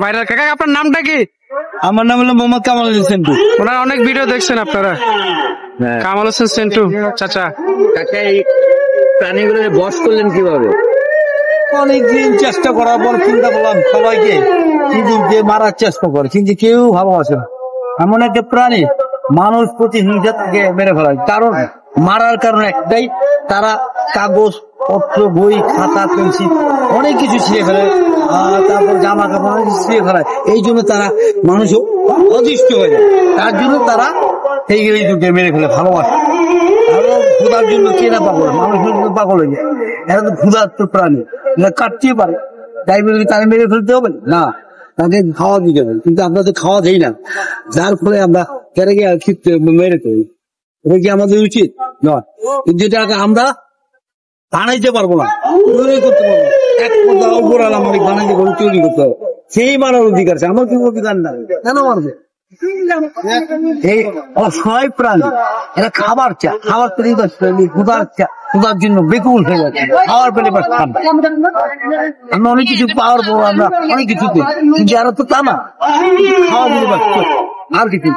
Viral কাকা, আপনার নামটা কি? আমার নাম হলো মোহাম্মদ কামাল হোসেন সেন্টু। ওনার অনেক ভিডিও দেখছেন আপনারা? কামাল হোসেন সেন্টু চাচা, কাকা এই প্রাণীগুলো বশ করলেন কিভাবে? অনেকদিন চেষ্টা করার পর চিন্তা করলাম সবাইকে কিন্তু যে মারার চেষ্টা করে, কিন্তু কেউ ভালোবাসে না। এমন একটা প্রাণী মানুষ প্রতিহিংসা থেকে মেরে ফেলায়। কারণ মারার কারণ একটাই, তারা কাগজ পত্র, বই, খাতা, পেন্সিল অনেক কিছু ছিঁড়ে ফেলে, তারপর জামা কাপড় অনেক কিছু ছিঁড়ে ফেলায়। এই জন্য তারা মানুষ অদৃষ্ট হয়ে যায়, তার জন্য তারা এই মেরে ফেলে ভালোবাসে। আরো ক্ষুধার জন্য কে না পাগল, মানুষের জন্য পাগল হয়ে যায়। এরা তো ক্ষুধার্ত প্রাণী, এরা কাটতেই পারে, তাই বলে তারা মেরে ফেলতে হবে না, তাকে খাওয়া দিতে হবে। কিন্তু আমরা তো খাওয়া দেই না, যার ফলে আমরা কেটে গিয়ে মেরে ফেলি। এটা কি আমাদের উচিত নয়? কিন্তু এটাকে আমরা বানাইতে পারবো না, তৈরি করতে পারবো না। এক কথা উপর আলাম বানাইতে করে তৈরি করতে হবে, সেই মারার অধিকার আছে। আমার কি অধিকার না? কেন মারবে? এই অসহায় প্রাণী, এরা খাবার চা, খাবার পেলে ক্ষুধার জন্য বেকুল হয়ে যাচ্ছে, খাবার পেলে আমরা অনেক কিছু পাওয়ার পর আমরা অনেক কিছু, কিন্তু এরা তো তা না, খাওয়া দিলে আর কিছু